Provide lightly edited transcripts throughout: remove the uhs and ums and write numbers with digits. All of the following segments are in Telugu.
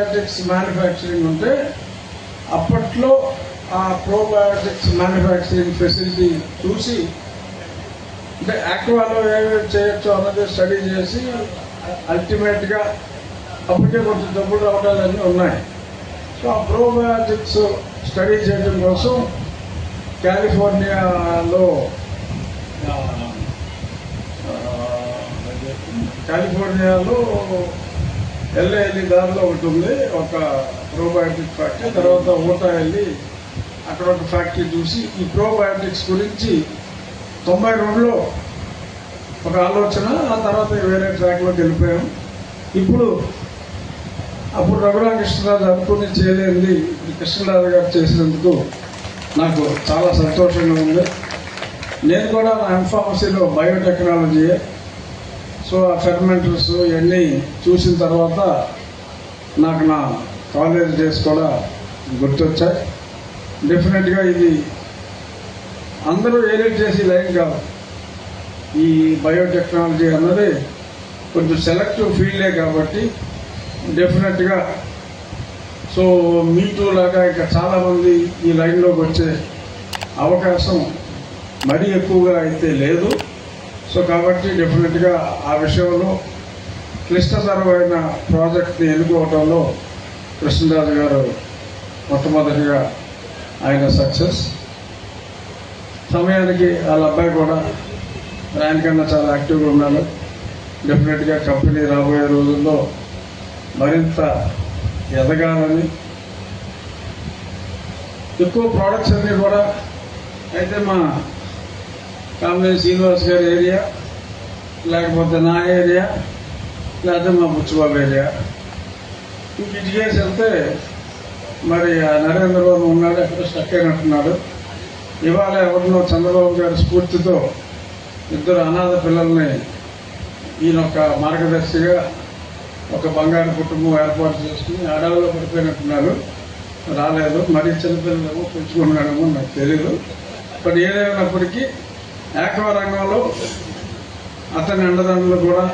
ప్రోబయాటిక్స్ మ్యానుఫ్యాక్చరింగ్ ఉంటే అప్పట్లో ఆ ప్రోబయాటిక్స్ మ్యానుఫ్యాక్చరింగ్ ఫెసిలిటీ చూసి అంటే ఆక్వాలో ఏమేమి చేయొచ్చు అన్నది స్టడీ చేసి అల్టిమేట్గా అప్పటికే కొంచెం డబ్బులు రావడాలన్నీ ఉన్నాయి. సో ఆ ప్రోబయాటిక్స్ స్టడీ చేయడం కోసం కాలిఫోర్నియాలో వెళ్ళి దారిలో ఒకటి ఉంది ఒక ప్రోబయాటిక్ ఫ్యాక్టరీ. తర్వాత ఊటా వెళ్ళి అక్కడ ఒక ఫ్యాక్టరీ చూసి ఈ ప్రోబయాటిక్స్ గురించి 92లో ఒక ఆలోచన, ఆ తర్వాత వేరే ట్రాక్లోకి వెళ్ళిపోయాం. అప్పుడు రఘురామకృష్ణరాజు అనుకుని చేయలేనిది కృష్ణరాజు గారు చేసినందుకు నాకు చాలా సంతోషంగా ఉంది. నేను కూడా నా ఎంఫార్మసీలో బయోటెక్నాలజీయే. సో ఆ ఫెర్మెంటర్స్ ఇవన్నీ చూసిన తర్వాత నాకు నా కాలేజ్ డేస్ కూడా గుర్తొచ్చాయి. డెఫినెట్గా ఇది అందరూ ఏరేట్ చేసి లైన్ కాదు. ఈ బయోటెక్నాలజీ అన్నది కొంచెం సెలెక్టివ్ ఫీల్డే కాబట్టి డెఫినెట్గా సో మీటూ లాగా ఇంకా చాలామంది ఈ లైన్లోకి వచ్చే అవకాశం మరీ ఎక్కువగా అయితే లేదు. సో కాబట్టి డెఫినెట్గా ఆ విషయంలో క్లిష్టతరమైన ప్రాజెక్ట్ని ఎన్నుకోవడంలో కృష్ణరాజు గారు మొట్టమొదటిగా ఆయన సక్సెస్. సమయానికి వాళ్ళ అబ్బాయి కూడా ఆయనకన్నా చాలా యాక్టివ్గా ఉన్నాడు. డెఫినెట్గా కంపెనీ రాబోయే రోజుల్లో మరింత ఎదగాలని, ఎక్కువ ప్రోడక్ట్స్ అన్నీ కూడా అయితే మా కామినేని శ్రీనివాస్ గారి ఏరియా, లేకపోతే నా ఏరియా, లేకపోతే మా బుచ్చిబాబు ఏరియా, ఇంక ఇటుకేసి వెళ్తే మరి నరేంద్ర బాబు ఉన్నాడు, ఎక్కడ స్టక్ అయినట్టున్నాడు. ఇవాళ ఎవరినో చంద్రబాబు గారి స్ఫూర్తితో ఇద్దరు అనాథ పిల్లల్ని ఈయన ఒక మార్గదర్శిగా ఒక బంగారు కుటుంబం ఏర్పాటు చేసుకుని అడవిలో పడిపోయినట్టున్నారు. రాలేదు, మరీ చిన్నపిల్లలేమో పెంచుకున్నాడేమో నాకు తెలియదు. బట్ ఏదైనప్పటికీ ఆక్వా రంగంలో అతని అండదండలు కూడా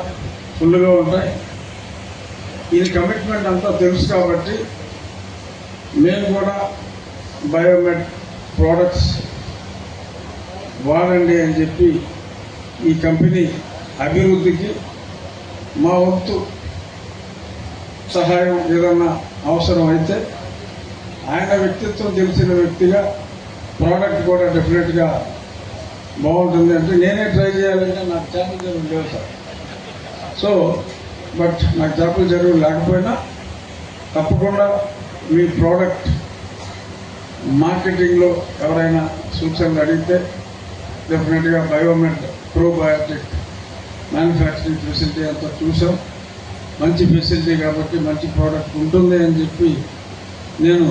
ఫుల్గా ఉంటాయి. ఈయన కమిట్మెంట్ అంతా తెలుసు కాబట్టి నేను కూడా బయోమెడ్ ప్రోడక్ట్స్ వాడండి అని చెప్పి ఈ కంపెనీ అభివృద్ధికి మా వంతు సహాయం ఏదన్నా అవసరం అయితే ఆయన వ్యక్తిత్వం తెలిసిన వ్యక్తిగా ప్రోడక్ట్ కూడా డెఫినెట్గా బాగుంటుంది అంటే నేనే ట్రై చేయాలంటే నాకు చేపల చెరువు లేవు సార్. సో బట్ నాకు చేపల చెరువు లేకపోయినా తప్పకుండా మీ ప్రోడక్ట్ మార్కెటింగ్లో ఎవరైనా సూచనలు అడిగితే డెఫినెట్గా బయోమెడ్ ప్రోబయాటిక్ మ్యానుఫ్యాక్చరింగ్ ఫెసిలిటీ అంతా చూసాం. మంచి ఫెసిలిటీ కాబట్టి మంచి ప్రోడక్ట్ ఉంటుంది అని చెప్పి నేను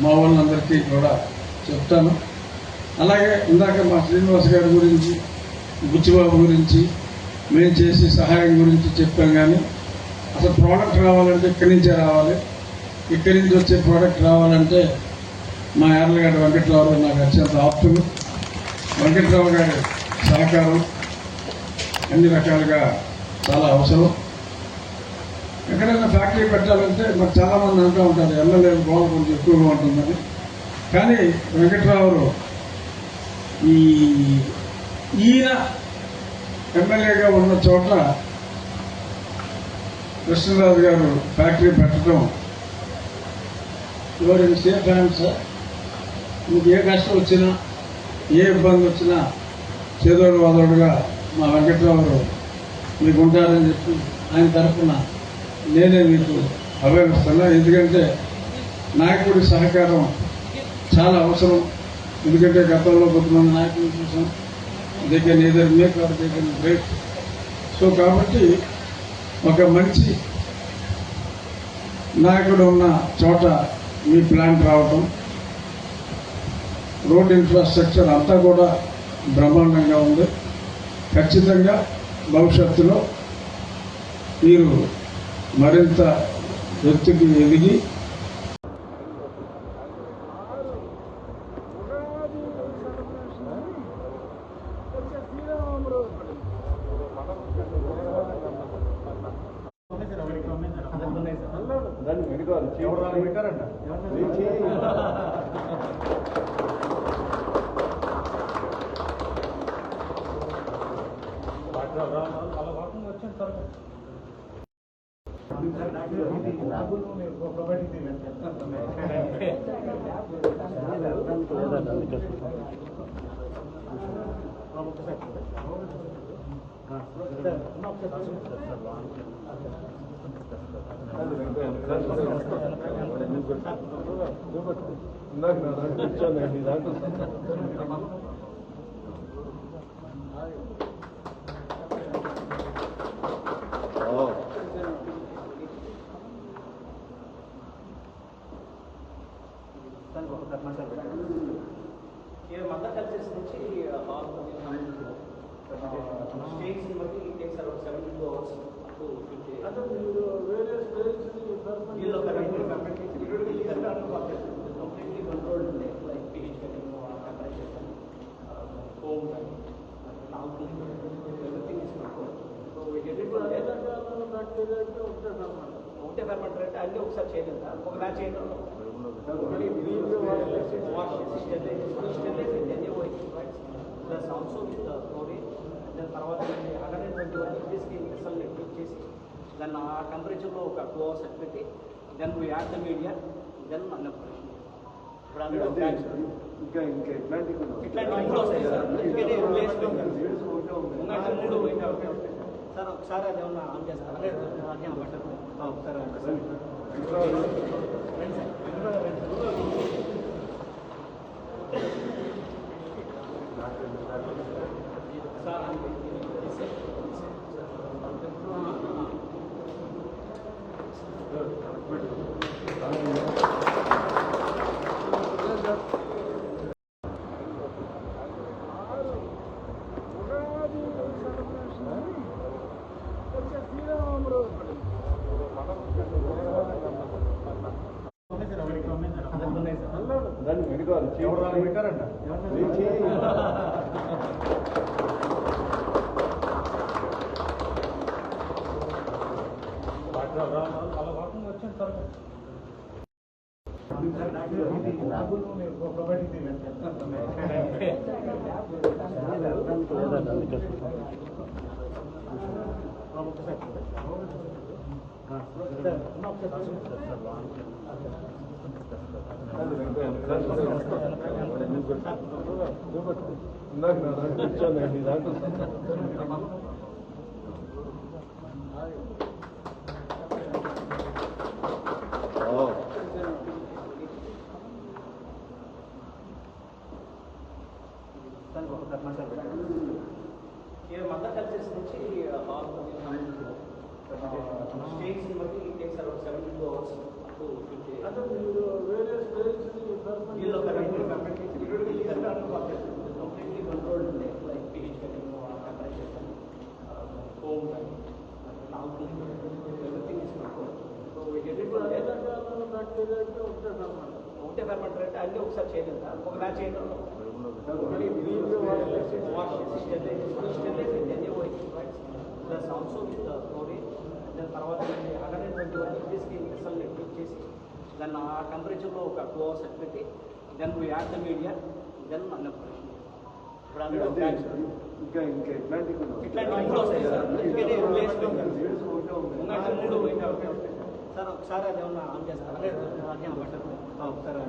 మా వాళ్ళందరికీ కూడా చెప్తాను. అలాగే ఇందాక మా శ్రీనివాస్ గారి గురించి, బుచ్చిబాబు గురించి మేము చేసే సహాయం గురించి చెప్పాం. కానీ అసలు ప్రోడక్ట్ రావాలంటే ఇక్కడి నుంచే రావాలి. ఇక్కడి నుంచి వచ్చే ప్రోడక్ట్ రావాలంటే మా యార్లగడ్డ వెంకట్రావు నాకు అత్యంత ఆప్తులు. వెంకట్రావు గారి సహకారం అన్ని రకాలుగా చాలా అవసరం. ఎక్కడైనా ఫ్యాక్టరీ పెట్టాలంటే మరి చాలామంది అంటూ ఉంటారు ఎమ్మెల్యే గోడ కొంచెం ఎక్కువగా ఉంటుందని. కానీ వెంకట్రావు ఈయన ఎమ్మెల్యేగా ఉన్న చోట కృష్ణరాజు గారు ఫ్యాక్టరీ పెట్టడం ఎవరికి సేఫ్ హ్యాండ్ సార్. మీకు ఏ కష్టం వచ్చినా ఏ ఇబ్బంది వచ్చినా చేదోడు వాదోడుగా మా వెంకట్రావు మీకు ఉంటారని చెప్పి ఆయన తరఫున నేనే మీకు అభినందిస్తున్నా. ఎందుకంటే నాయకుడి సహకారం చాలా అవసరం. ఎందుకంటే గతంలో కొంతమంది నాయకులు చూసాం, they can either make or they can break. So కాబట్టి ఒక మంచి నాయకుడు ఉన్న చోట మీ ప్లాంట్ రావటం, రోడ్ ఇన్ఫ్రాస్ట్రక్చర్ అంతా కూడా బ్రహ్మాండంగా ఉంది. ఖచ్చితంగా భవిష్యత్తులో మీరు మరింత ఎత్తుకి ఎదిగి దాన్ని మదర్ కల్చర్స్ నుంచి స్టేట్స్ బట్టి it takes around 72 hours to అంటే మీరు వేరే స్టేట్స్ వీళ్ళు కంప్లీట్లీ కంట్రోల్డ్ ఉంది like pH temperature home everything is control so ఒకటే ఫెర్మెంటర్ అంటే అన్నీ ఒకసారి చేయలేదు ఒక మ్యాచ్ చేయడం ప్లస్ ఆల్సో విత్ క్లోరిన్ దాని తర్వాత 121 డిగ్రీస్కి మిసల్ నెట్ చేసి దాన్ని ఆ టెంపరేచర్లో ఒక 2 అవర్స్ పెట్టి then we add the media then అన్నప్పుడు ఇంకా ఇట్లాంటి మూడు వస్తాయి సార్ ఇంకేదే సార్ ఒకసారి అది ఏమన్నా ఆన్ చేస్తారా ఒకసారి మదర్ కల్చర్స్ నుంచి స్టేట్స్ బట్టి it takes around 72 hours to అంటే మీరు వేరే స్టేట్స్ వీళ్ళు కంప్లీట్లీ కంట్రోల్డ్ ఉంది like pH temperature home everything is control so ఒకటే ఫెర్మెంటర్ అంటే అన్నీ ఒకసారి చేయలేదు ఒక మ్యాచ్ చేయడం ప్లస్ ఆల్సో విత్ క్లోరిన్ దాని తర్వాత 121 డిగ్రీస్కి మిసల్ నెట్ చేసి దాన్ని ఆ టెంపరేచర్లో ఒక 2 అవర్స్ పెట్టి then we add the media then అన్నప్పుడు ఇంకా ఇట్లాంటి మూడు వస్తాయి సార్ ఇంకేదే మూడు సార్ ఒకసారి అది ఏమన్నా ఆన్ చేస్తారా ఒకసారి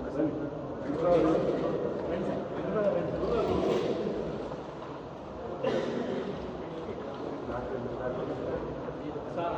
సార్